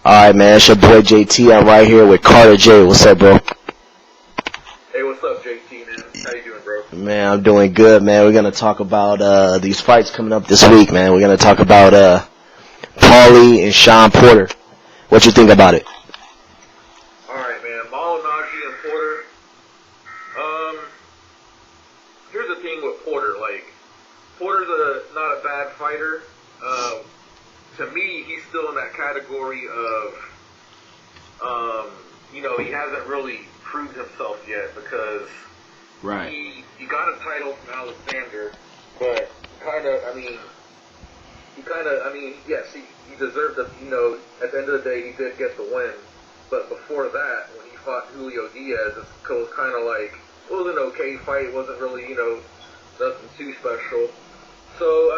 Alright, man, it's your boy JT. I'm right here with thacartaJay. What's up, bro? Hey, what's up, JT, man? How you doing, bro? Man, I'm doing good, man. We're going to talk about these fights coming up this week, man. We're going to talk about Paulie and Shawn Porter. What you think about it? Alright, man. Malignaggi and Porter. Here's the thing with Porter. Porter's not a bad fighter. To me, he's still in that category of, he hasn't really proved himself yet because he got a title from Alexander, but yes, he deserved it, at the end of the day, he did get the win, but before that, when he fought Julio Diaz, it was kind of like, it was an okay fight, it wasn't really, nothing too special. So,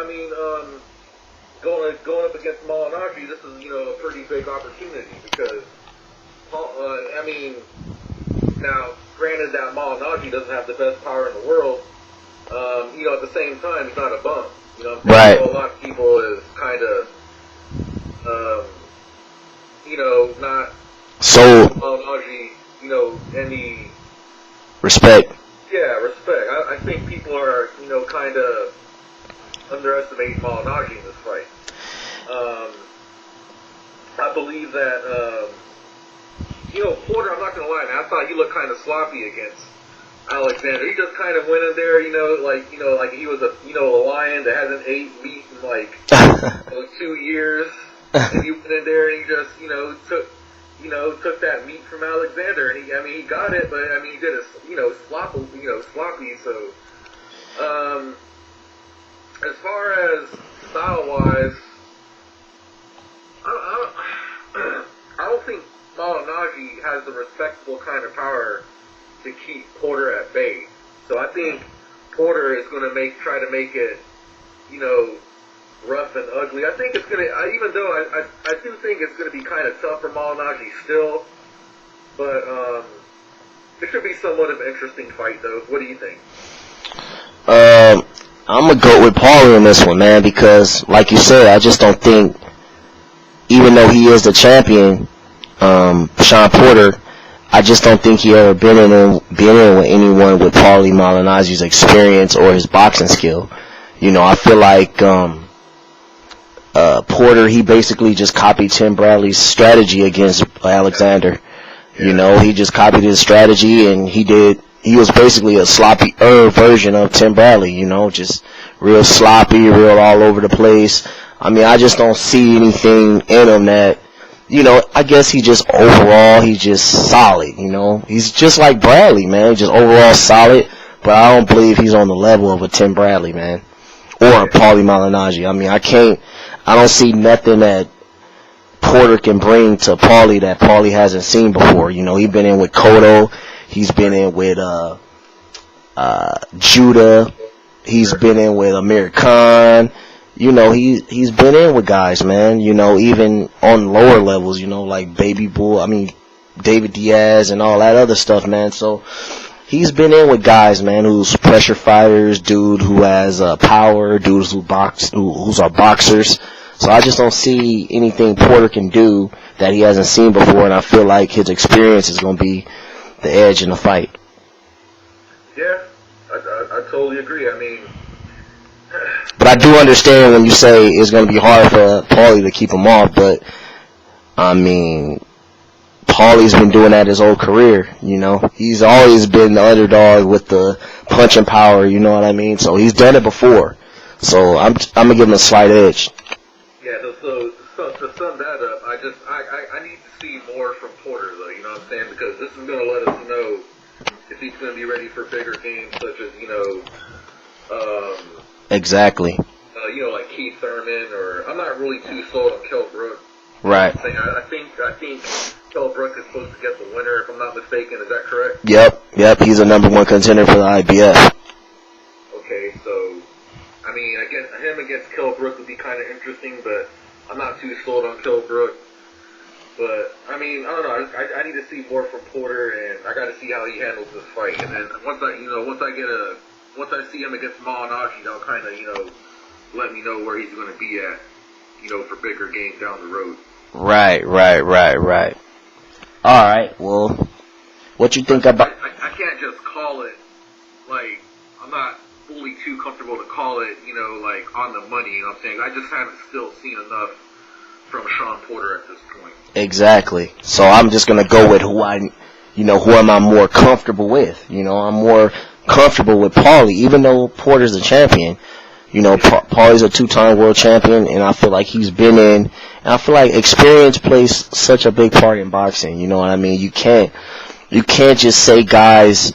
going up against Malignaggi, this is, a pretty big opportunity because, now, granted that Malignaggi doesn't have the best power in the world, at the same time, he's not a bum. You know what I'm saying? Right. So a lot of people is kind of, not So, Malignaggi, any respect. Yeah, respect. I think people are, kind of underestimating Malignaggi in this fight. I believe that, Porter, I'm not going to lie, man, I thought he looked kind of sloppy against Alexander. He just kind of went in there, like he was a lion that hasn't ate meat in 2 years. And he went in there and he just, took that meat from Alexander. And he got it, but he did it, sloppy. So, as far as style-wise, I don't think Malignaggi has the respectable kind of power to keep Porter at bay. So I think Porter is going to try to make it, rough and ugly. I think it's going to, even though I do think it's going to be kind of tough for Malignaggi still, but it should be somewhat of an interesting fight, though. What do you think? I'm going to go with Paulie in this one, man, because, like you said, I just don't think, even though he is the champion, Shawn Porter, I just don't think he ever been in with anyone with Paulie Malignaggi's experience or his boxing skill. I feel like Porter, he basically just copied Tim Bradley's strategy against Alexander. He just copied his strategy, and he was basically a sloppy version of Tim Bradley, just real sloppy, real all over the place. I just don't see anything in him that, I guess he's just solid, He's just like Bradley, man, just overall solid, but I don't believe he's on the level of a Tim Bradley, man, or a Paulie Malignaggi. I don't see nothing that Porter can bring to Paulie that Paulie hasn't seen before. He's been in with Cotto, he's been in with Judah, he's been in with Amir Khan. He's been in with guys, man, even on lower levels, like David Diaz and all that other stuff, man. So he's been in with guys, man, who's pressure fighters, dude who has power, dudes who's are boxers. So I just don't see anything Porter can do that he hasn't seen before, and I feel like his experience is going to be the edge in the fight. Yeah, I totally agree. But I do understand when you say it's going to be hard for Paulie to keep him off, but, Paulie's been doing that his whole career, He's always been the underdog with the punching power, you know what I mean? So he's done it before. So I'm going to give him a slight edge. Yeah, so to sum that up, I need to see more from Porter, though, you know what I'm saying? Because this is going to let us know if he's going to be ready for bigger games, such as, Exactly. Like Keith Thurman, or I'm not really too sold on Kell Brook. Right. I think Kell Brook is supposed to get the winner, if I'm not mistaken. Is that correct? Yep. He's a #1 contender for the IBF. Okay, so him against Kell Brook would be kind of interesting, but I'm not too sold on Kell Brook. But I don't know. I need to see more from Porter, and I got to see how he handles this fight. And then once I see him against Malignaggi, that'll kind of let me know where he's going to be at, for bigger games down the road. Right. All right. Well, what you think about? I can't just call it, like, I'm not fully too comfortable to call it, like, on the money, you know what I'm saying? I just haven't still seen enough from Sean Porter at this point. Exactly. So I'm just gonna go with who am I more comfortable with? I'm more comfortable with Paulie, even though Porter's a champion. Paulie's a 2-time world champion, and I feel like he's been in. And I feel like experience plays such a big part in boxing. You know what I mean? You can't just say guys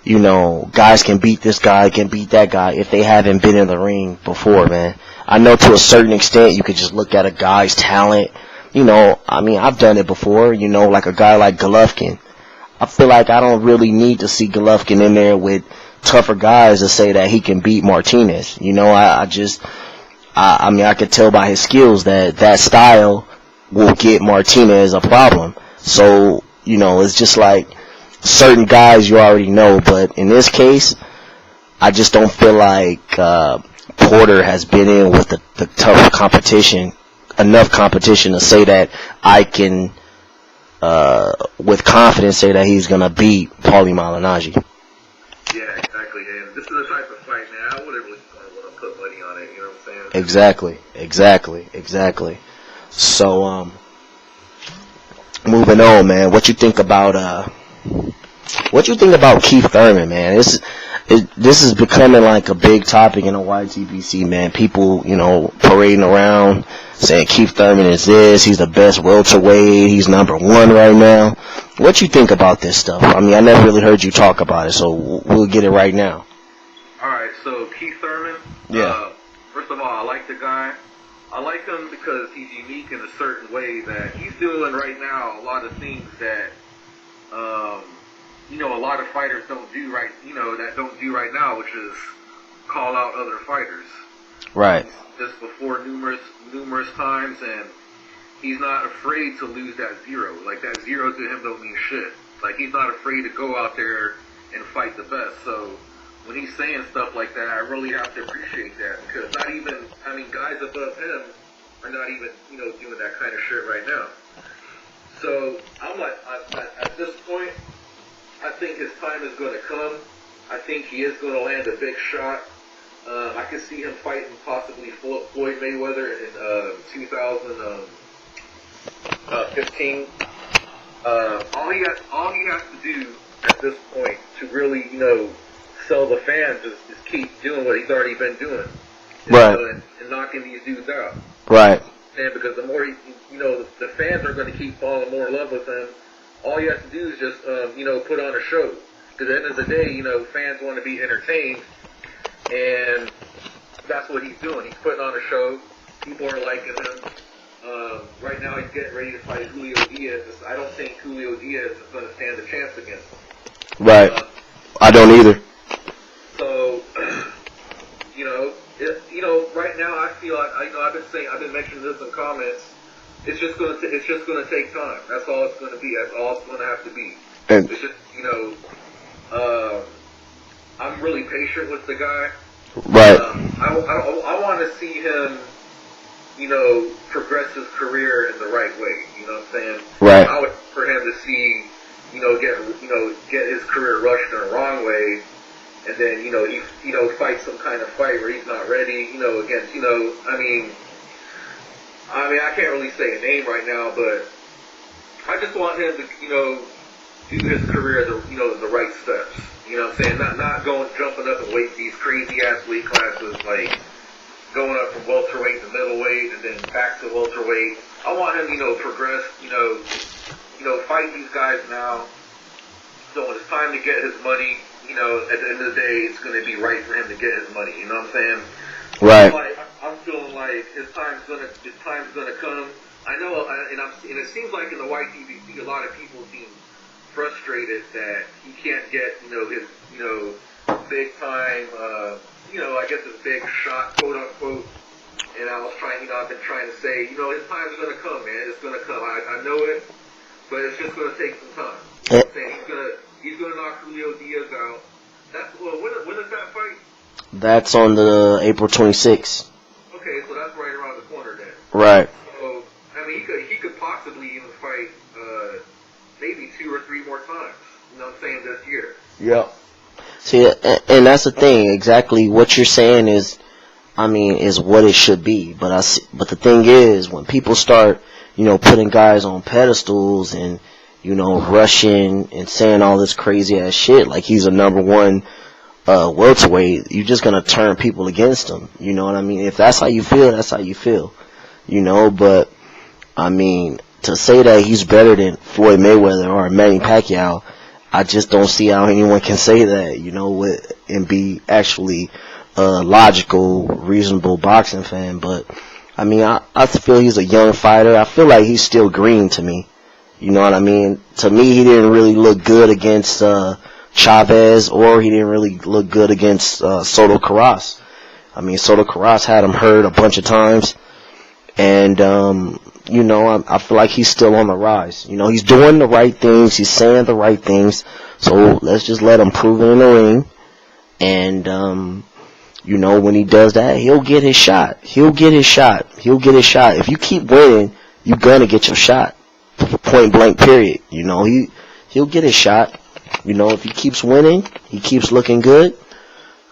can beat this guy, can beat that guy if they haven't been in the ring before, man. I know to a certain extent you could just look at a guy's talent. I've done it before, like a guy like Golovkin. I feel like I don't really need to see Golovkin in there with tougher guys to say that he can beat Martinez. I could tell by his skills that style will get Martinez a problem. So, it's just like certain guys you already know, but in this case, I just don't feel like Porter has been in with the tough competition, enough competition to say that I can, with confidence, say that he's going to beat Paulie Malignaggi. Yeah, exactly. And this is the type of fight, man, I wouldn't really want to put money on it, you know what I'm saying? Exactly. So, moving on, man, what you think about Keith Thurman, man? This is becoming like a big topic in the YTBC, man. People, parading around saying Keith Thurman is this, he's the best welterweight, he's number 1 right now. What you think about this stuff? I never really heard you talk about it, so we'll get it right now. Alright, so Keith Thurman, first of all, I like the guy. I like him because he's unique in a certain way that he's doing right now a lot of things that, a lot of fighters don't do right now, which is call out other fighters. Right. Just before numerous times, and he's not afraid to lose that 0. Like, that 0 to him don't mean shit. Like, he's not afraid to go out there and fight the best. So when he's saying stuff like that, I really have to appreciate that, because guys above him are not even, doing that kind of shit right now. So I'm like, at this point, I think his time is going to come. I think he is going to land a big shot. I could see him fighting possibly Floyd Mayweather in 2015. All he has to do at this point to really, sell the fans is keep doing what he's already been doing. Right. And knocking these dudes out. Right. And because the more the fans are going to keep falling more in love with him. All you have to do is just, put on a show. Because at the end of the day, fans want to be entertained. And that's what he's doing. He's putting on a show. People are liking him. Right now he's getting ready to fight Julio Diaz. I don't think Julio Diaz is going to stand a chance against him. Right. I don't either. So, right now I feel like, I've been mentioning this in comments. It's just gonna take time. That's all it's gonna be. That's all it's gonna have to be. And it's just, I'm really patient with the guy. Right. I want to see him, progress his career in the right way. You know what I'm saying? Right. I would for him to see, get his career rushed in the wrong way, and then he fight some kind of fight where he's not ready. Against I can't really say a name right now, but I just want him to, do his career the right steps. You know what I'm saying? Not jumping up and weight these crazy ass weight classes, like going up from welterweight to middleweight and then back to welterweight. I want him, progress, fight these guys now. So when it's time to get his money, at the end of the day, it's going to be right for him to get his money. You know what I'm saying? Right. I'm feeling like his time's gonna come. I know, and it seems like in the YTBC, a lot of people seem frustrated that he can't get, his, big time, I guess his big shot, quote unquote. And I've been trying to say, his time's gonna come, man. It's gonna come. I know it, but it's just gonna take some time. You know what I'm saying? He's gonna knock Julio Diaz out. When is that fight? That's on the April 26th. Okay, so that's right around the corner then. Right. So, mean, he could possibly even fight maybe 2 or 3 more times. You know what I'm saying, this year. Yeah. See, and that's the thing. Exactly what you're saying is, I mean, is what it should be. But the thing is, when people start, putting guys on pedestals and, rushing and saying all this crazy ass shit like he's a number one welterweight, you're just gonna turn people against him. You know what I mean? If that's how you feel, that's how you feel. But I mean, to say that he's better than Floyd Mayweather or Manny Pacquiao, I just don't see how anyone can say that, and be actually a logical, reasonable boxing fan. But I mean, I feel he's a young fighter. I feel like he's still green to me. You know what I mean? To me, he didn't really look good against Chavez, or he didn't really look good against Soto Karass. I mean, Soto Karass had him hurt a bunch of times, and I feel like he's still on the rise. He's doing the right things, he's saying the right things, so let's just let him prove it in the ring. And when he does that, he'll get his shot. If you keep winning, you're gonna get your shot. Point blank, period. He'll get his shot. If he keeps winning, he keeps looking good.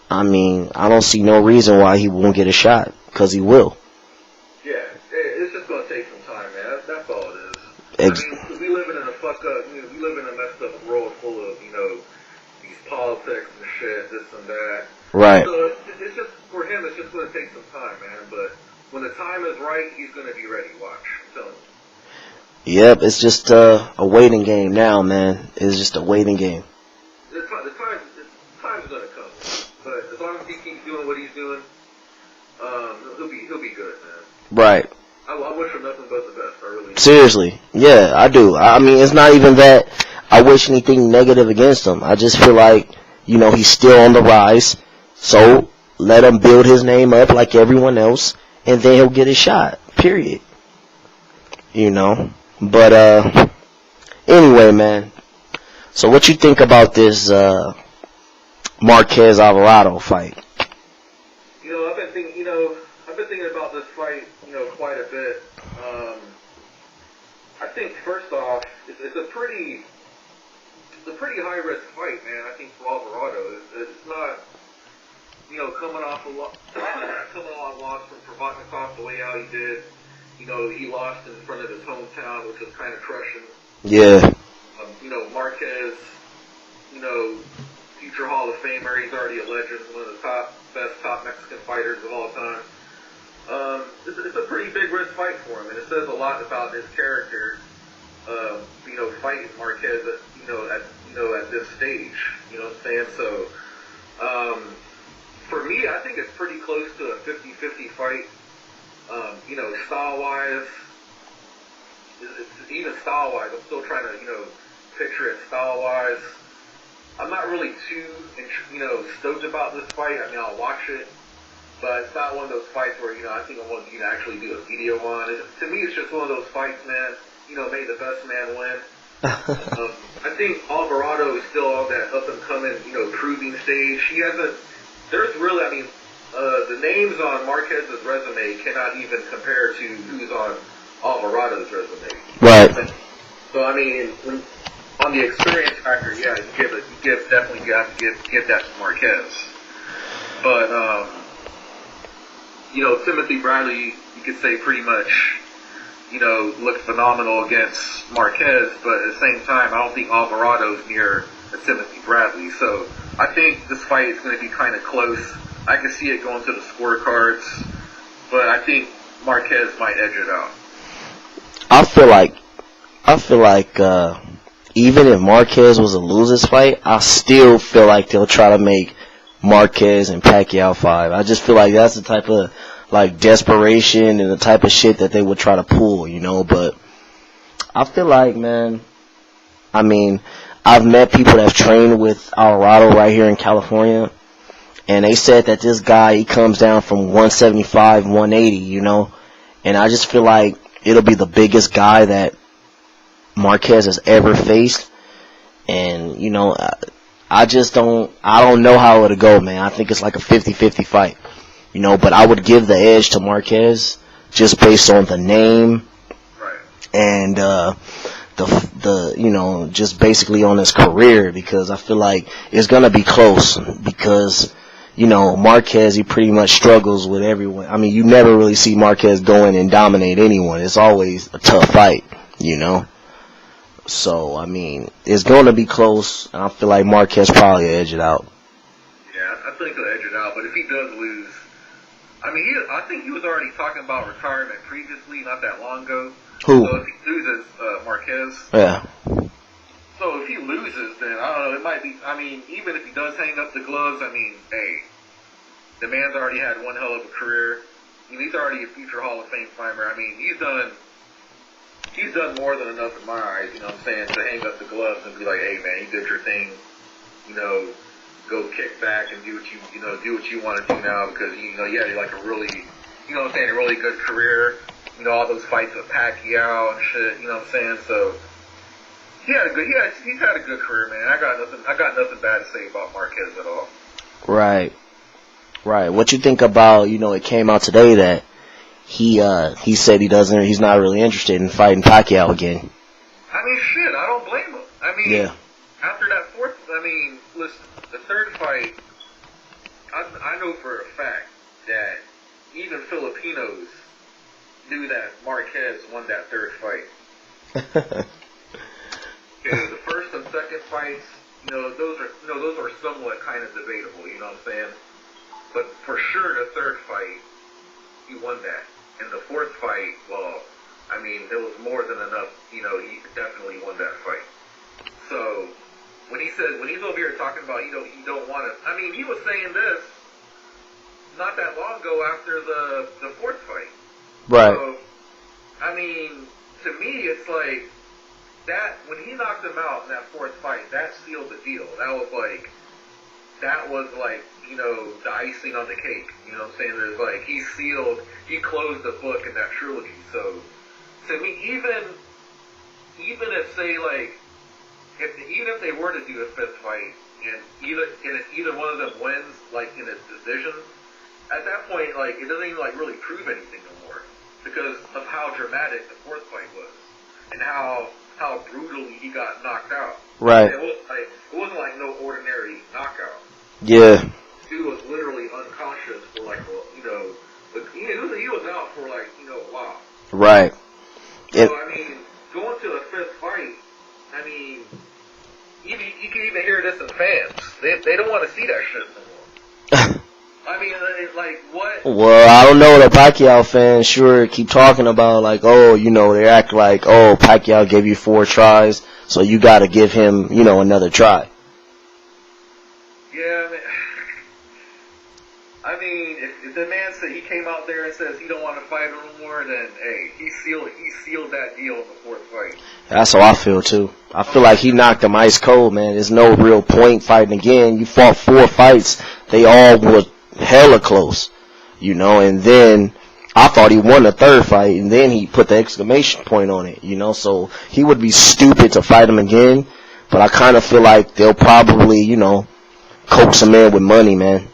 I mean, I don't see no reason why he won't get a shot, because he will. Yeah, it's just gonna take some time, man. That's all it is. I mean, we living in a we live in a messed up world full of, these politics and shit, this and that. Right. So it's just, for him, it's just gonna take some time, man. But when the time is right, he's gonna be ready. Watch. I'm telling you. Yep, it's just a waiting game now, man. It's just a waiting game. The time's gonna come. But as long as he keeps doing what he's doing, he'll be good, man. Right. I wish him nothing but the best. I really do. Seriously, yeah, I do. I mean, it's not even that I wish anything negative against him. I just feel like, he's still on the rise. So let him build his name up like everyone else, and then he'll get his shot. Period. But anyway, man. So what you think about this Marquez Alvarado fight? I've been thinking about this fight, quite a bit. I think first off, it's a pretty high risk fight, man. I think for Alvarado, it's not, coming off a loss from Provodnikov the way how he did. He lost in front of his hometown, which was kind of crushing. Yeah. Marquez, future Hall of Famer. He's already a legend, one of the top Mexican fighters of all time. It's a pretty big risk fight for him, and it says a lot about his character. Fighting Marquez at this stage. You know what I'm saying? So, for me, I think it's pretty close to a 50-50 fight. Style-wise, even style-wise, I'm still trying to, picture it style-wise. I'm not really too, stoked about this fight. I mean, I'll watch it, but it's not one of those fights where, I think I want you to actually do a video on it. To me, it's just one of those fights, man, may the best man win. I think Alvarado is still on that up-and-coming, proving stage. There's really, the names on Marquez's resume cannot even compare to who's on Alvarado's resume. Right. So I mean, on the experience factor, yeah, you definitely got to give that to Marquez. But Timothy Bradley, you could say pretty much, looked phenomenal against Marquez, but at the same time, I don't think Alvarado's near a Timothy Bradley. So I think this fight is going to be kind of close. I can see it going to the scorecards, but I think Marquez might edge it out. I feel like even if Marquez was to lose this fight, I still feel like they'll try to make Marquez and Pacquiao 5. I just feel like that's the type of desperation and the type of shit that they would try to pull, but I feel like, man, I mean, I've met people that have trained with Alvarado right here in California, and they said that this guy, he comes down from 175, 180, and I just feel like it'll be the biggest guy that Marquez has ever faced, and, I don't know how it'll go, man. I think it's like a 50-50 fight, but I would give the edge to Marquez just based on the name, right, and the just basically on his career, because I feel like it's gonna be close because Marquez, he pretty much struggles with everyone. I mean, you never really see Marquez go in and dominate anyone. It's always a tough fight. So I mean, it's gonna be close, and I feel like Marquez probably edge it out. Yeah, I think he'll edge it out. But if he does lose, I mean, I think he was already talking about retirement previously, not that long ago. Who? So if he loses, Marquez. Yeah. So if he loses, then I don't know. It might be. I mean, even if he does hang up the gloves, I mean, hey, the man's already had one hell of a career. I mean, he's already a future Hall of Fame climber. I mean, he's done more than enough in my eyes. You know what I'm saying? To hang up the gloves and be like, hey, man, you did your thing. Go kick back and do what you want to do now, because you had like a really, a really good career. All those fights with Pacquiao and shit. You know what I'm saying? So he's had a good career, man. I got nothing bad to say about Marquez at all. Right. What you think about, it came out today that he said he's not really interested in fighting Pacquiao again. I mean, shit, I don't blame him. I mean, yeah. After that fourth, listen, the third fight, I know for a fact that even Filipinos knew that Marquez won that third fight. Okay, the first and second fights, those are somewhat kind of debatable. You know what I'm saying? But for sure, the third fight, he won that. And the fourth fight, well, I mean, there was more than enough. He definitely won that fight. So when he's over here talking about, he don't want to. I mean, he was saying this not that long ago after the fourth fight. Right. So, I mean, to me, it's like that when he knocked him out in that fourth fight, that sealed the deal. That was like the icing on the cake. You know what I'm saying? There's like he closed the book in that trilogy. So to me, even if say like even if they were to do a fifth fight and either one of them wins like in a decision, at that point like it doesn't even like really prove anything no more, because of how dramatic the fourth fight was and how brutally he got knocked out. Right. It wasn't like no ordinary knockout. Yeah. He was literally unconscious for like he was out for like a while. Right. So I mean, going to the fifth fight, I mean, you can even hear this in fans. They don't want to see that shit no more. I mean, it's like what? Well, I don't know. The Pacquiao fans sure keep talking about like, they act like, Pacquiao gave you 4 tries, so you got to give him, another try. Yeah, I mean, if the man said he came out there and says he don't want to fight no more, then hey, he sealed that deal in the fourth fight. That's how I feel too. I feel like he knocked him ice cold, man. There's no real point fighting again. You fought 4 fights, they all were hella close, and then I thought he won the third fight, and then he put the exclamation point on it, so he would be stupid to fight him again, but I kind of feel like they'll probably, coax him in with money, man.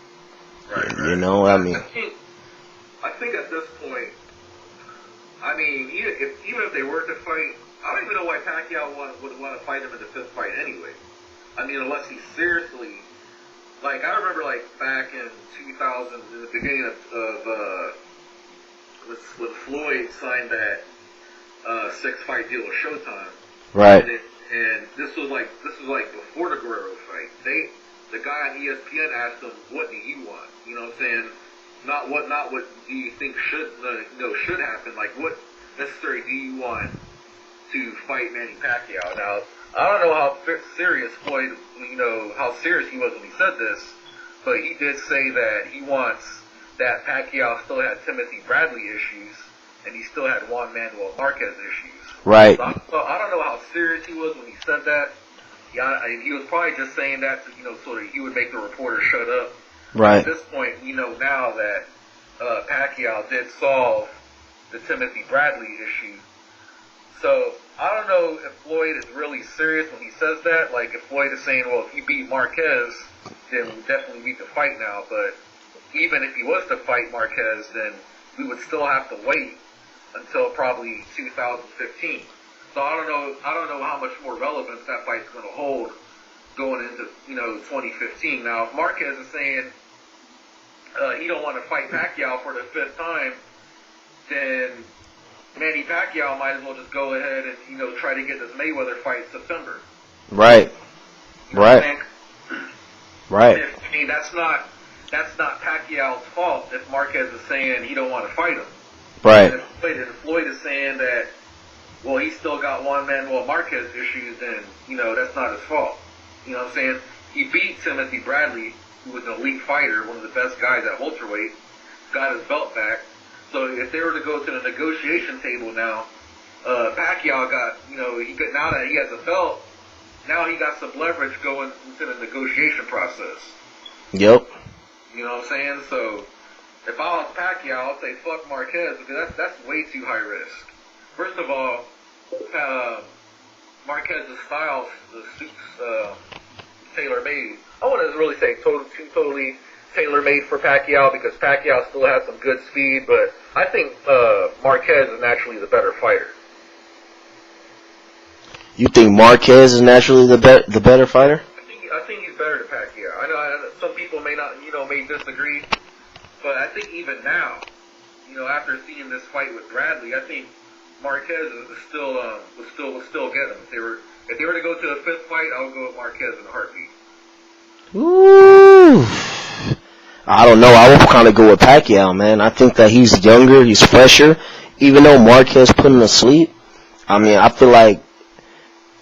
Right. I mean. I think at this point, I mean, even if they were to fight, I don't even know why Pacquiao would want to fight him in the fifth fight anyway. I mean, unless he seriously, like, I remember, like, back in 2000, in the beginning of when Floyd signed that 6-fight deal with Showtime. Right. And this was like before the Guerrero fight. The guy on ESPN asked him, "What do you want?" You know what I'm saying? Not what do you think should happen? Like, what necessary do you want to fight Manny Pacquiao? Now, I don't know how serious Floyd, how serious he was when he said this, but he did say that he wants that Pacquiao still had Timothy Bradley issues and he still had Juan Manuel Marquez issues. Right. So I don't know how serious he was when he said that. Yeah, he was probably just saying that to, so that he would make the reporter shut up. Right. At this point, we know now that Pacquiao did solve the Timothy Bradley issue. So I don't know if Floyd is really serious when he says that. Like, if Floyd is saying, well, if you beat Marquez, then we definitely need to fight now. But even if he was to fight Marquez, then we would still have to wait until probably 2015. So I don't know how much more relevance that fight's going to hold going into 2015. Now, if Marquez is saying he don't want to fight Pacquiao for the 5th time, then Manny Pacquiao might as well just go ahead and try to get this Mayweather fight in September. Right. Right. Right. I mean, that's not Pacquiao's fault if Marquez is saying he don't want to fight him. Right. And if Floyd is saying that, well, he's still got one Manuel Marquez issues, then that's not his fault. You know what I'm saying? He beat Timothy Bradley, who was an elite fighter, one of the best guys at welterweight, got his belt back. So if they were to go to the negotiation table now, Pacquiao got, now that he has a belt, now he got some leverage going into the negotiation process. Yep. You know what I'm saying? So if I was Pacquiao, I'd say fuck Marquez, because that's way too high risk. First of all, Marquez's style, the suits tailor-made. I wouldn't really say totally tailor-made for Pacquiao, because Pacquiao still has some good speed, but I think Marquez is naturally the better fighter. You think Marquez is naturally the better fighter? I think he's better than Pacquiao. I know some people may not, may disagree, but I think even now, after seeing this fight with Bradley, I think Marquez is still get him. If they were to go to a 5th fight, I would go with Marquez in a heartbeat. Ooh. I don't know. I would kind of go with Pacquiao, man. I think that he's younger, he's fresher. Even though Marquez put him to sleep, I mean, I feel like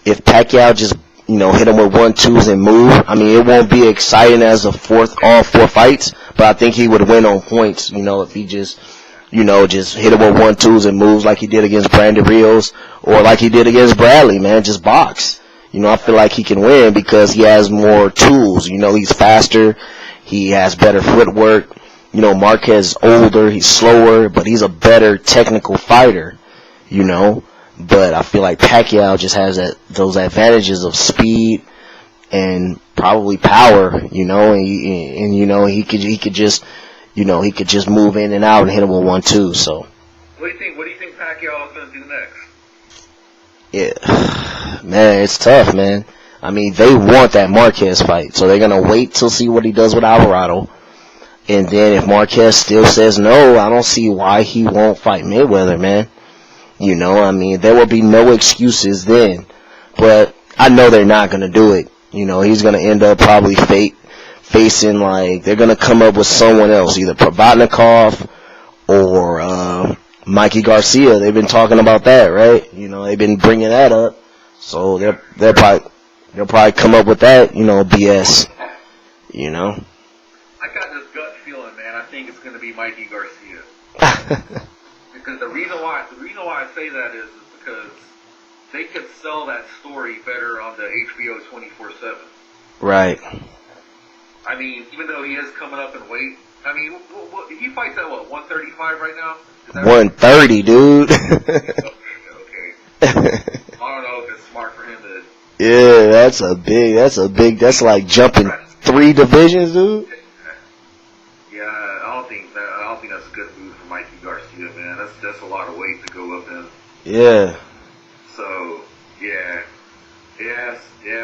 if Pacquiao just, hit him with 1-2s and move, I mean, it won't be exciting as all 4 fights, but I think he would win on points, if he just, just hit him with 1-2s and moves like he did against Brandon Rios or like he did against Bradley, man, just box. I feel like he can win because he has more tools. He's faster. He has better footwork. Marquez is older. He's slower, but he's a better technical fighter, But I feel like Pacquiao just has those advantages of speed and probably power, and he could just move in and out and hit him with 1-2. So. What do you think Pacquiao is going to do next? Yeah, man, it's tough, man. I mean, they want that Marquez fight, so they're gonna wait till see what he does with Alvarado, and then if Marquez still says no, I don't see why he won't fight Mayweather, man. I mean, there will be no excuses then, but I know they're not gonna do it. He's gonna end up probably facing they're gonna come up with someone else, either Provodnikov or Mikey Garcia. They've been talking about that, right? They've been bringing that up. So they'll probably come up with that, BS. I got this gut feeling, man. I think it's going to be Mikey Garcia. Because the reason why I say that is because they could sell that story better on the HBO 24/7. Right. I mean, even though he is coming up in weight, I mean, he fights at 135 right now? 130, dude. Okay. I don't know if it's smart for him to. Yeah, that's like jumping 3 divisions, dude. Yeah, I don't think that's a good move for Mikey Garcia, man. That's a lot of weight to go up in. Yeah. So, yeah,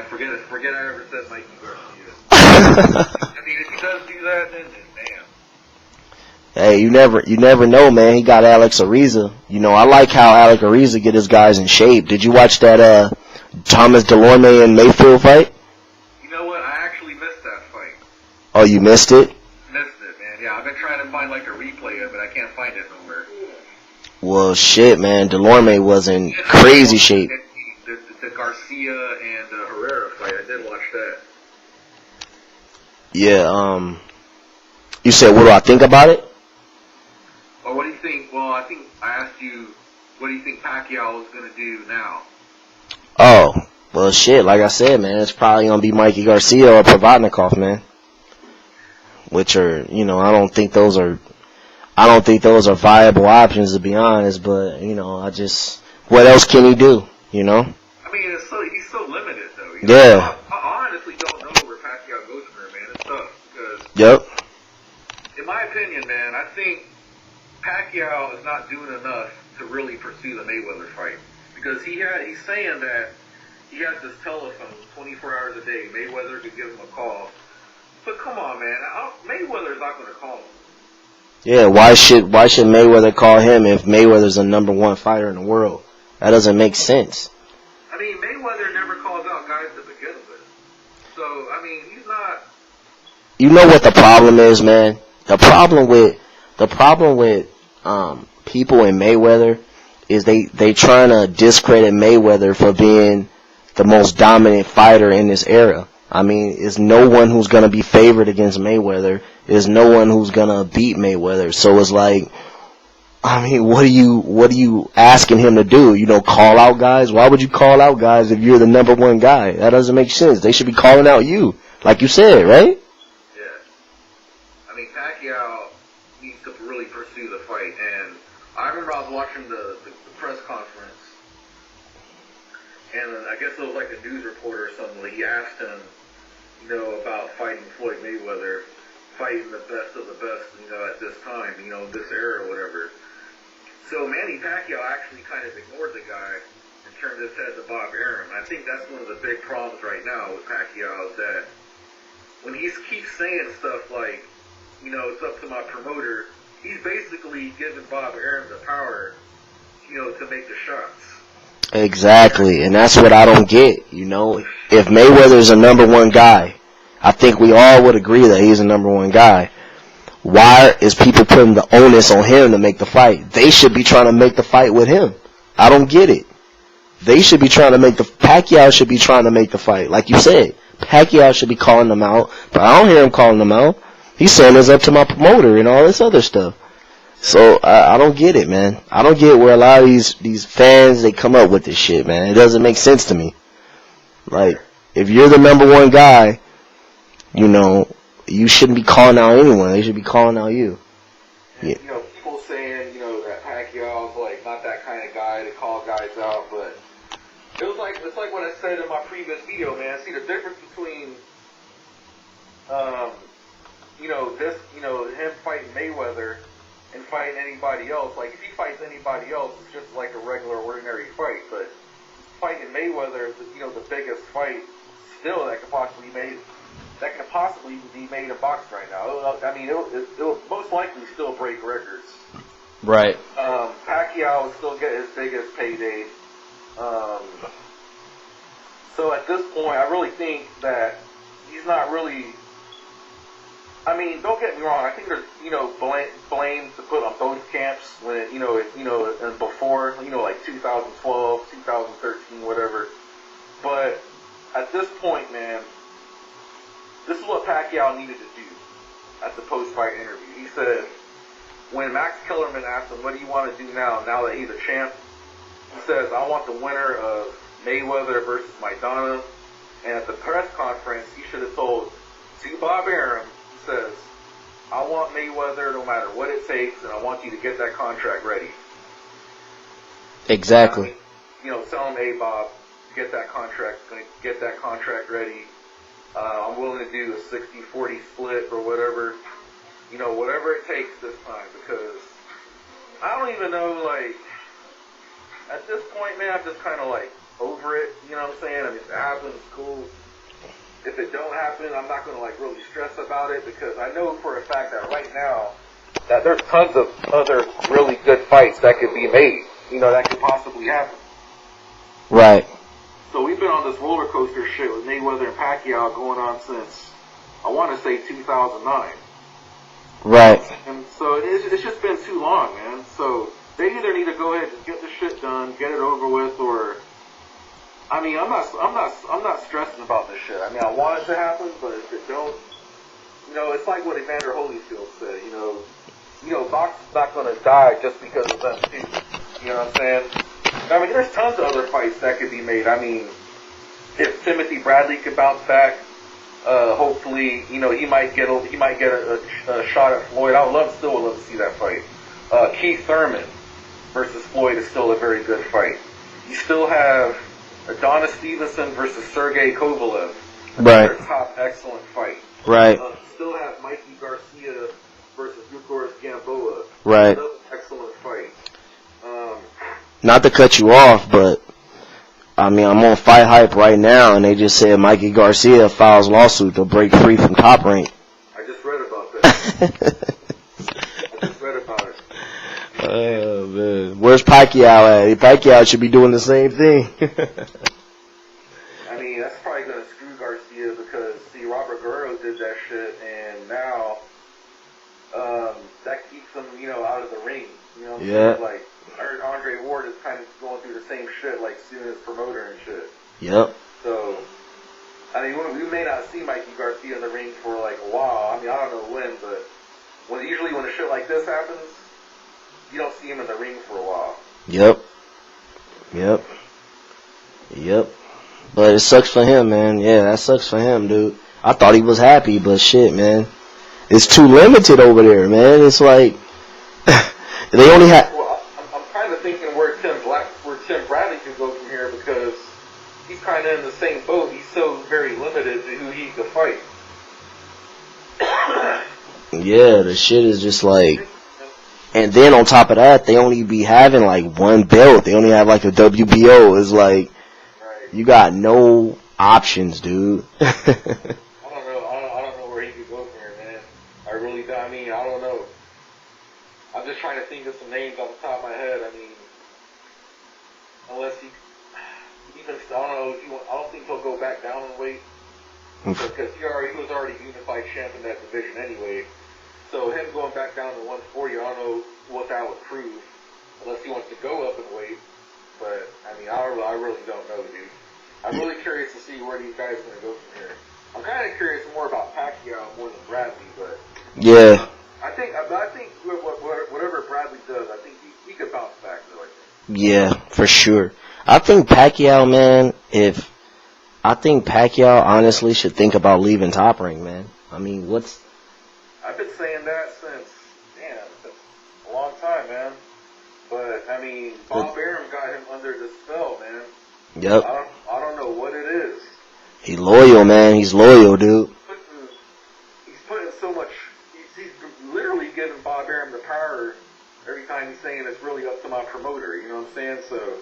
forget I ever said Mikey Garcia. I mean, if he does do that, then damn. Hey, you never know, man. He got Alex Ariza. I like how Alex Ariza get his guys in shape. Did you watch that Thomas Delorme and Mayfield fight? You know what? I actually missed that fight. Oh, you missed it? Missed it, man. Yeah, I've been trying to find a replay of it. I can't find it nowhere. Well, shit, man. Delorme was in crazy shape. The Garcia and Herrera fight. I did watch that. Yeah. You said, what do I think about it? Or what do you think? Well, I think I asked you, what do you think Pacquiao is going to do now? Oh, well, shit, like I said, man, it's probably going to be Mikey Garcia or Provodnikov, man. Which are, I don't think those are viable options, to be honest, but, what else can he do, I mean, he's so limited, though. Yeah. I honestly don't know where Pacquiao goes from there, man. It's tough, because... Yep. In my opinion, man, I think Pacquiao is not doing enough to really pursue the Mayweather fight, because he's saying that he has this telephone 24 hours a day. Mayweather could give him a call. But come on, man, Mayweather's not going to call him. Yeah, why should Mayweather call him if Mayweather's the #1 fighter in the world? That doesn't make sense. I mean, Mayweather never calls out guys to begin with. So, I mean, he's not... You know what the problem is, man? The problem with people in Mayweather is they trying to discredit Mayweather for being the most dominant fighter in this era. I mean, there's no one who's going to be favored against Mayweather. There's no one who's going to beat Mayweather. So it's like, I mean, what are you asking him to do? You know, call out guys? Why would you call out guys if you're the #1 guy? That doesn't make sense. They should be calling out you, like you said, right? Yeah. I mean, Pacquiao needs to really pursue the fight. And I remember I was watching the press conference, and I guess it was like a news reporter or something. He asked him, you know, about fighting Floyd Mayweather, fighting the best of the best, you know, at this time, you know, this era or whatever. So Manny Pacquiao actually kind of ignored the guy and turned his head to Bob Arum. I think that's one of the big problems right now with Pacquiao, is that when he keeps saying stuff like, you know, it's up to my promoter, he's basically giving Bob Arum the power, you know, to make the shots. Exactly, and that's what I don't get. You know, if Mayweather's a #1 guy, I think we all would agree that he's a #1 guy. Why is people putting the onus on him to make the fight? They should be trying to make the fight with him. I don't get it. They should be trying to Pacquiao should be trying to make the fight. Like you said, Pacquiao should be calling them out, but I don't hear him calling them out. He's saying it's up to my promoter and all this other stuff. So I don't get it, man. I don't get where a lot of these fans, they come up with this shit, man. It doesn't make sense to me. Like, if you're the #1 guy, you know, you shouldn't be calling out anyone. They should be calling out you. Yeah. You know, people saying, you know, that Pacquiao's like not that kind of guy to call guys out, but it's like what I said in my previous video, man. See, the difference between him fighting Mayweather and fighting anybody else. Like, if he fights anybody else, it's just like a regular, ordinary fight. But fighting Mayweather is, you know, the biggest fight still that could possibly be made in boxing right now. I mean, it'll most likely still break records. Right. Pacquiao will still get his biggest payday. So at this point, I really think that he's not really. I mean, don't get me wrong. I think there's, you know, blame to put on both camps when and before, you know, like 2012, 2013, whatever. But at this point, man, this is what Pacquiao needed to do at the post-fight interview. He said, when Max Kellerman asked him, "What do you want to do now that he's a champ?" He says, "I want the winner of Mayweather versus Maidana." And at the press conference, he should have told to Bob Arum, says, "I want Mayweather no matter what it takes, and I want you to get that contract ready." Exactly. I mean, you know, tell him, "Hey, Bob, get that contract ready. I'm willing to do a 60-40 split or whatever. You know, whatever it takes this time, because I don't even know, like, at this point, man, I'm just kind of, like, over it, you know what I'm saying? I mean, if it happens, cool. If it don't happen, I'm not going to, like, really stress about it, because I know for a fact that right now that there's tons of other really good fights that could be made, you know, that could possibly happen. Right. So we've been on this roller coaster shit with Mayweather and Pacquiao going on since, I want to say, 2009. Right. And so it's just been too long, man. So they either need to go ahead and get the shit done, get it over with, or, I mean, I'm not stressing about this shit. I mean, I want it to happen, but if it don't, you know, it's like what Evander Holyfield said. You know, boxing's not going to die just because of them too. You know what I'm saying? I mean, there's tons of other fights that could be made. I mean, if Timothy Bradley could bounce back, hopefully, you know, he might get a shot at Floyd. I would still love to see that fight. Keith Thurman versus Floyd is still a very good fight. You still have Adonis Stevenson versus Sergey Kovalev. Right. Another top excellent fight. Right. Still have Mikey Garcia versus Yukores Gamboa. Right. Another excellent fight. not to cut you off, but I mean, I'm on Fight Hype right now, and they just said Mikey Garcia files lawsuit to break free from Top Rank. I just read about that. I just read about it. Oh, man. Where's Pacquiao at? Pacquiao should be doing the same thing. I mean, that's probably going to screw Garcia because, see, Robert Guerrero did that shit, and now that keeps him, out of the ring. You know what I'm saying? Like, Andre Ward is kind of going through the same shit, like, suing his promoter and shit. Yep. So, I mean, we may not see Mikey Garcia in the ring for, like, a while. I mean, I don't know when, but usually when a shit like this happens, you don't see him in the ring for a while. Yep. But it sucks for him, man. Yeah, that sucks for him, dude. I thought he was happy, but shit, man. It's too limited over there, man. It's like they only have. Well, I'm kind of thinking where Tim Bradley could go from here because he's kind of in the same boat. He's so very limited to who he could fight. Yeah, the shit is just like. And then on top of that, they only be having like one belt. They only have like a WBO. It's like you got no options, dude. I don't know where he could go from here, man. I really don't. I mean, I don't know. I'm just trying to think of some names off the top of my head. I mean, unless he even, I don't know. I don't think he'll go back down in weight because he was already unified champ in that division anyway. So him going back down to 140, I don't know what that would prove, unless he wants to go up in weight. But I mean, I really don't know, dude. I'm really curious to see where these guys are going to go from here. I'm kind of curious more about Pacquiao more than Bradley, but yeah. I think whatever Bradley does, I think he could bounce back though. I think. Yeah, for sure. I think Pacquiao, man. I think Pacquiao honestly should think about leaving Top Rank, man. I mean, I've been saying that since a long time, man. But I mean, Bob Arum got him under the spell, man. Yep. I don't know what it is. He's loyal, man. He's loyal, dude. He's putting so much. He's literally giving Bob Arum the power every time he's saying it's really up to my promoter. You know what I'm saying? So,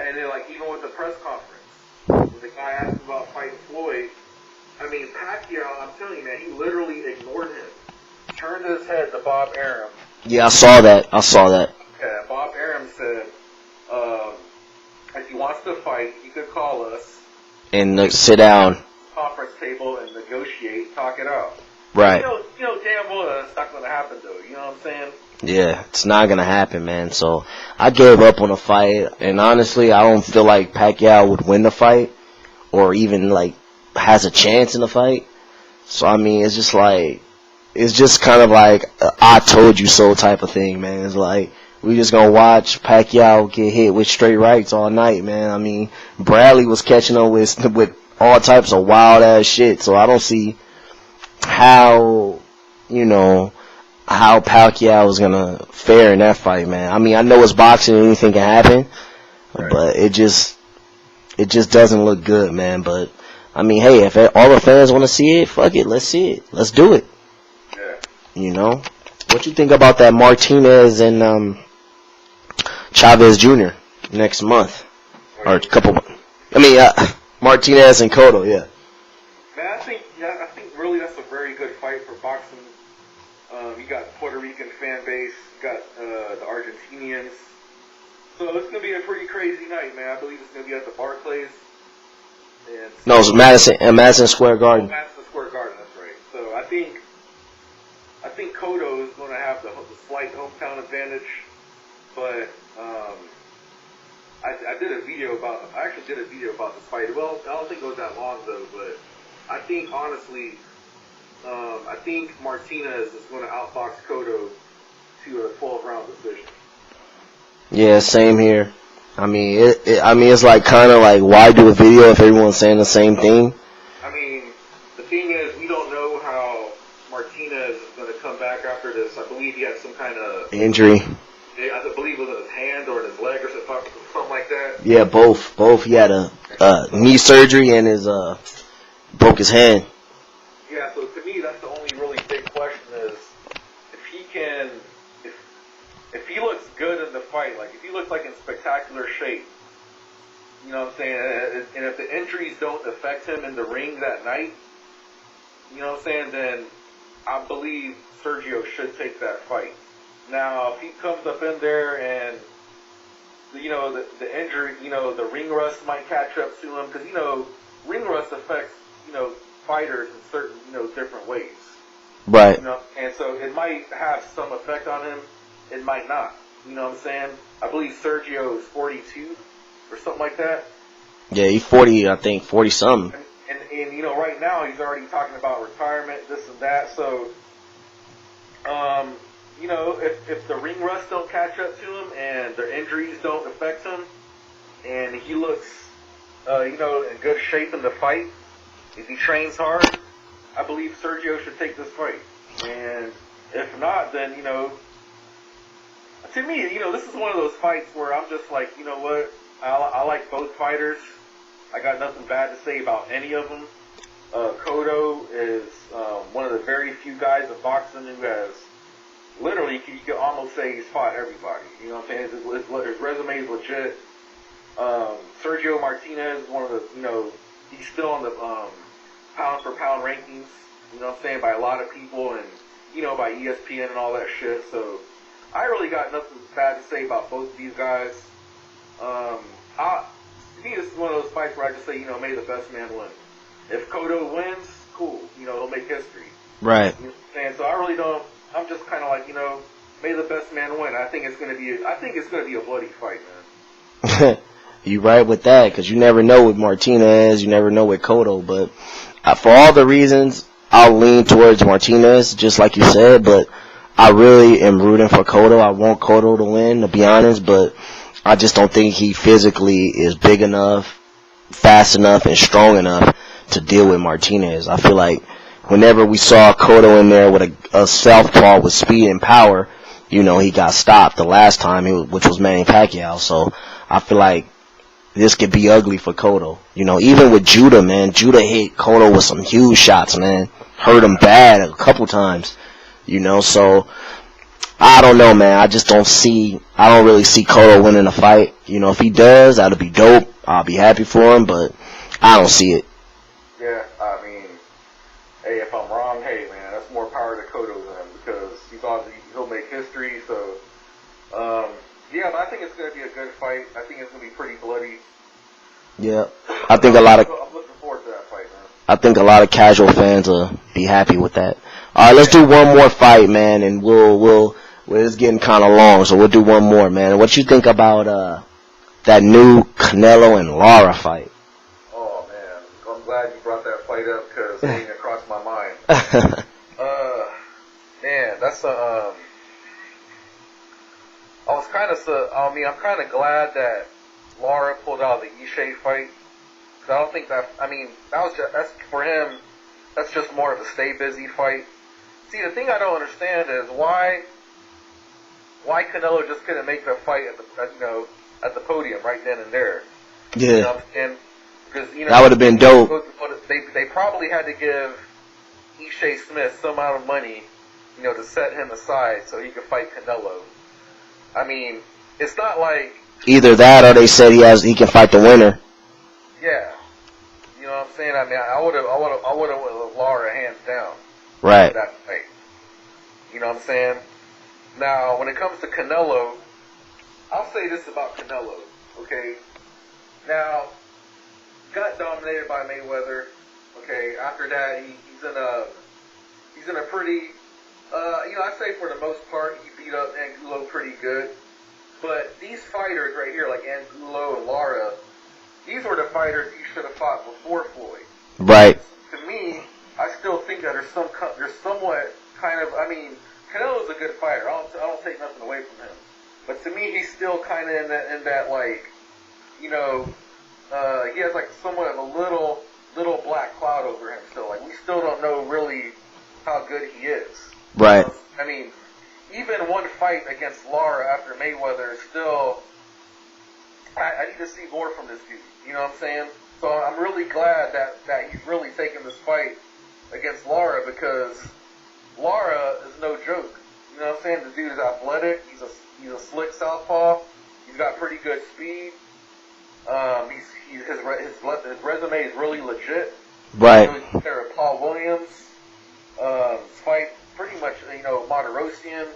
and then like even with the press conference, when the guy asked him about fighting Floyd. I mean, Pacquiao, I'm telling you, man, he literally ignored him. Turned his head to Bob Arum. Yeah, I saw that. Okay, Bob Arum said, if he wants to fight, he could call us. And sit down. Conference table and negotiate, talk it out. Right. You know damn well that's not going to happen, though. You know what I'm saying? Yeah, it's not going to happen, man. So, I gave up on the fight. And honestly, I don't feel like Pacquiao would win the fight. Or even, like, has a chance in the fight. So I mean, it's just kind of like a I told you so type of thing, man. It's like we just gonna watch Pacquiao get hit with straight rights all night, man. I mean, Bradley was catching up with all types of wild ass shit. So I don't see how Pacquiao is gonna fare in that fight, man. I mean, I know it's boxing and anything can happen, but it just doesn't look good, man. But I mean, hey, if all the fans want to see it, fuck it, let's see it. Let's do it. Yeah. What you think about that Martinez and Chavez Jr. next month or a couple months? I mean, Martinez and Cotto, yeah. Man, I think really that's a very good fight for boxing. You got Puerto Rican fan base, you got the Argentinians. So it's gonna be a pretty crazy night, man. I believe it's gonna be at the Barclays. No, it's Madison Square Garden. Madison Square Garden, that's right. So I think Cotto is going to have the slight hometown advantage, but I actually did a video about this fight. Well, I don't think it was that long though, but I think honestly, I think Martinez is going to outbox Cotto to a 12-round decision. Yeah, same here. I mean, it's like kind of like why do a video if everyone's saying the same thing? I mean, the thing is, we don't know how Martinez is going to come back after this. I believe he had some kind of injury. I believe it was in his hand or in his leg or something like that. Yeah, both. He had a knee surgery and broke his hand. Yeah, so to me, that's the only really big question is if he looks good in the fight, like if he looks like in spectacular shape, you know what I'm saying, and if the injuries don't affect him in the ring that night, you know what I'm saying, then I believe Sergio should take that fight. Now, if he comes up in there and, you know, the injury, you know, the ring rust might catch up to him, because, you know, ring rust affects, you know, fighters in certain, you know, different ways. Right. You know, and so it might have some effect on him. It might not. You know what I'm saying? I believe Sergio is 42 or something like that. Yeah, he's 40, I think, 40-something. And you know, right now he's already talking about retirement, this and that. So, you know, if the ring rust don't catch up to him and the injuries don't affect him, and he looks, you know, in good shape in the fight, if he trains hard, I believe Sergio should take this fight. And if not, then, you know, to me, you know, this is one of those fights where I'm just like, you know what, I like both fighters. I got nothing bad to say about any of them. Cotto is one of the very few guys in boxing who has literally, you could almost say he's fought everybody. You know what I'm saying? His resume is legit. Sergio Martinez is one of the, you know, he's still on the pound for pound rankings, you know what I'm saying, by a lot of people and, you know, by ESPN and all that shit. So I really got nothing bad to say about both of these guys. To me, this is one of those fights where I just say, you know, may the best man win. If Cotto wins, cool. You know, he'll make history. Right. You know what I'm saying? So I really don't. I'm just kind of like, you know, may the best man win. I think it's gonna be a bloody fight, man. You right with that, because you never know with Martinez, you never know with Cotto, but for all the reasons, I'll lean towards Martinez, just like you said, but I really am rooting for Cotto. I want Cotto to win, to be honest, but I just don't think he physically is big enough, fast enough, and strong enough to deal with Martinez. I feel like whenever we saw Cotto in there with a southpaw with speed and power, you know, he got stopped the last time, which was Manny Pacquiao. So I feel like this could be ugly for Cotto. You know, even with Judah, man, Judah hit Cotto with some huge shots, man. Hurt him bad a couple times, you know, so I don't know, man. I don't really see Cotto winning a fight. You know, if he does, that'll be dope. I'll be happy for him, but I don't see it. Yeah, I mean, hey, if I'm wrong, hey, man, that's more power to Cotto then, because he'll make history. So, yeah, but I think it's going to be a good fight. I think it's going to be pretty bloody. Yeah, I'm looking forward to that fight, man. I think a lot of casual fans will be happy with that. All right, let's do one more fight, man, and it's getting kind of long, so we'll do one more, man. What you think about that new Canelo and Lara fight? Oh, man, I'm glad you brought that fight up, because it ain't across my mind. Man, that's I'm kind of glad that Lara pulled out the Ishe fight, because I don't think that's for him, that's just more of a stay busy fight. See, the thing I don't understand is why Canelo just couldn't make the fight at the podium right then and there. Yeah. You know, and because that would have been dope. They probably had to give Ishe Smith some amount of money, you know, to set him aside so he could fight Canelo. I mean, it's not like either that or they said he can fight the winner. Yeah. You know what I'm saying? I mean, I would have went with Lara hands down. Right. That fight. You know what I'm saying? Now, when it comes to Canelo, I'll say this about Canelo, okay? Now, got dominated by Mayweather, okay? After that, he's in a pretty, I'd say for the most part, he beat up Angulo pretty good. But these fighters right here, like Angulo and Lara, these were the fighters he should have fought before Floyd. Right. To me, I still think that there's somewhat kind of, I mean, Canelo's a good fighter. I don't take nothing away from him. But to me, he's still kind of in that like, you know, he has like somewhat of a little black cloud over him still. Like, we still don't know really how good he is. Right. You know? I mean, even one fight against Lara after Mayweather is still, I need to see more from this dude. You know what I'm saying? So I'm really glad that he's really taking this fight against Lara, because Lara is no joke. You know what I'm saying? The dude is athletic. He's a slick southpaw. He's got pretty good speed. His resume is really legit. Right. There are Paul Williams. Fight pretty much, Martirosyan.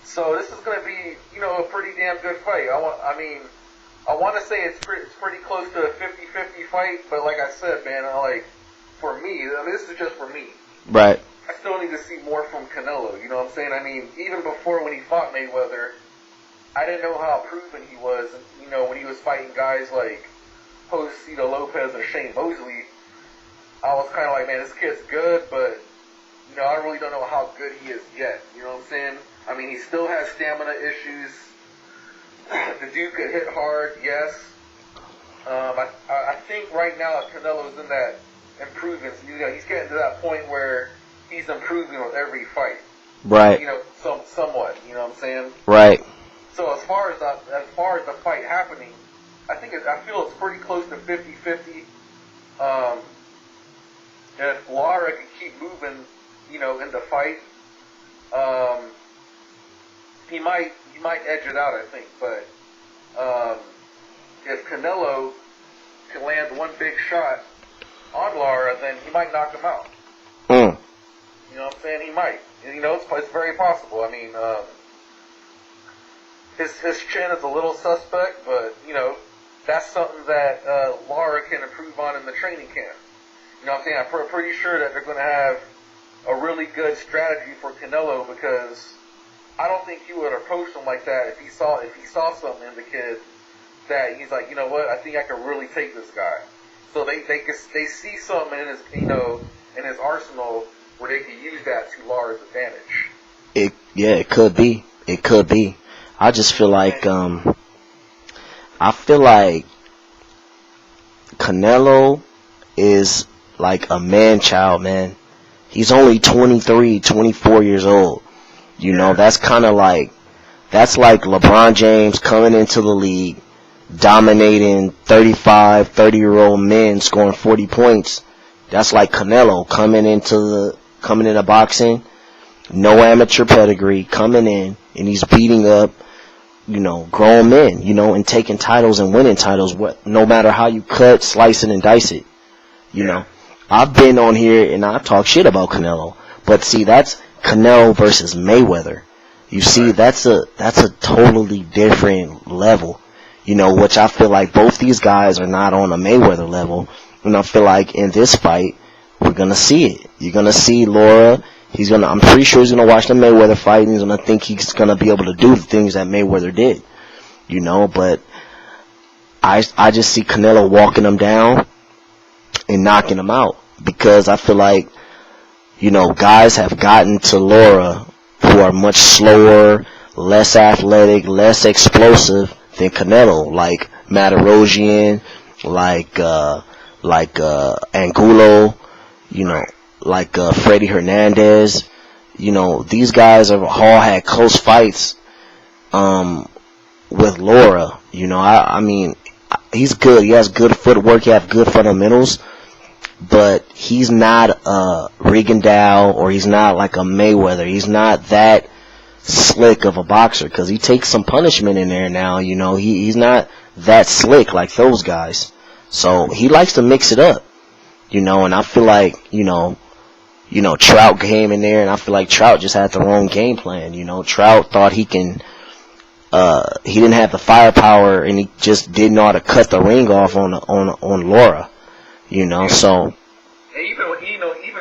So this is going to be, a pretty damn good fight. I want to say it's pretty close to a 50-50 fight, but like I said, man, for me, this is just for me. Right. I still need to see more from Canelo, you know what I'm saying? I mean, even before when he fought Mayweather, I didn't know how proven he was, when he was fighting guys like Josito Lopez and Shane Mosley. I was kind of like, man, this kid's good, but, I really don't know how good he is yet, you know what I'm saying? I mean, he still has stamina issues. The dude could hit hard, yes. I think right now Canelo's in that improvement. He's getting to that point where he's improving with every fight. Right. Somewhat. You know what I'm saying? Right. So as far as the fight happening, I feel it's pretty close to 50-50. And if Lara can keep moving, in the fight, he might edge it out, I think. But if Canelo can land one big shot on Lara, then he might knock him out. Mm. You know what I'm saying? He might. It's very possible. I mean, his chin is a little suspect, but, that's something that Lara can improve on in the training camp. You know what I'm saying? I'm pretty sure that they're going to have a really good strategy for Canelo, because I don't think he would approach him like that if he saw something in the kid that he's like, you know what, I think I can really take this guy. So they see something in his in his arsenal where they can use that to Lara's advantage. It could be. It could be. I just feel like Canelo is like a man-child, man. He's only 23, 24 years old. That's kind of like, that's like LeBron James coming into the league, dominating 35, 30-year-old men, scoring 40 points. That's like Canelo coming into boxing, no amateur pedigree, coming in, and he's beating up, grown men, and taking titles and winning titles, no matter how you cut, slice it, and dice it. I've been on here and I talk shit about Canelo, but see, that's Canelo versus Mayweather. You see, that's a totally different level, which I feel like both these guys are not on a Mayweather level, and I feel like in this fight, we're gonna see it. You're gonna see Lara. I'm pretty sure he's gonna watch the Mayweather fight, and he's gonna think he's gonna be able to do the things that Mayweather did, but I just see Canelo walking him down and knocking him out, because I feel like, guys have gotten to Lara who are much slower, less athletic, less explosive than Canelo, like Martirosyan, like Angulo, like Freddie Hernandez. These guys have all had close fights with Lara. I mean, he's good. He has good footwork. He has good fundamentals. But he's not a Rigondeaux, or he's not like a Mayweather. He's not that slick of a boxer, because he takes some punishment in there now. He's not that slick like those guys. So he likes to mix it up, and I feel like, Trout came in there, and I feel like Trout just had the wrong game plan. Trout thought he didn't have the firepower, and he just didn't know how to cut the ring off on Lara. So. And even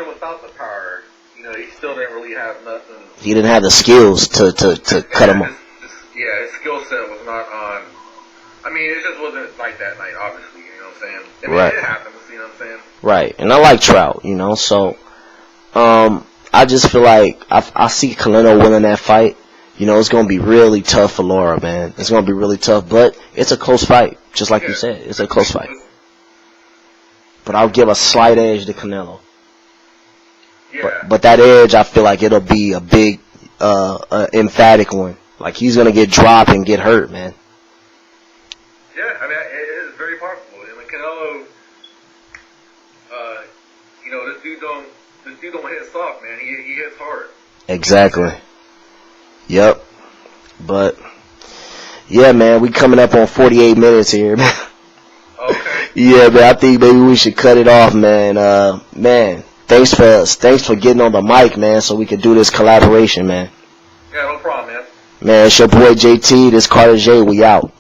without the power, he still didn't really have nothing. He didn't have the skills to cut him off. His skill set was not on. I mean, it just wasn't like that night, obviously, you know what I'm saying? I mean, Right. It happens, you know what I'm saying? Right. And I like Trout, so, I just feel like I see Canelo winning that fight. It's going to be really tough for Lara, man. It's going to be really tough, but it's a close fight, just like you said. It's a close fight. But I'll give a slight edge to Canelo. Yeah. But that edge, I feel like it'll be a big, emphatic one. Like, he's going to get dropped and get hurt, man. Yeah, I mean, it is very possible. I mean, Canelo, this dude don't hit soft, man. He hits hard. Exactly. Yep. But yeah, man, we coming up on 48 minutes here, man. Okay. Yeah, man, I think maybe we should cut it off, man. Man, thanks for getting on the mic, man, so we could do this collaboration, man. Yeah, no problem, man. Man, it's your boy JT. This thacartaJay. We out.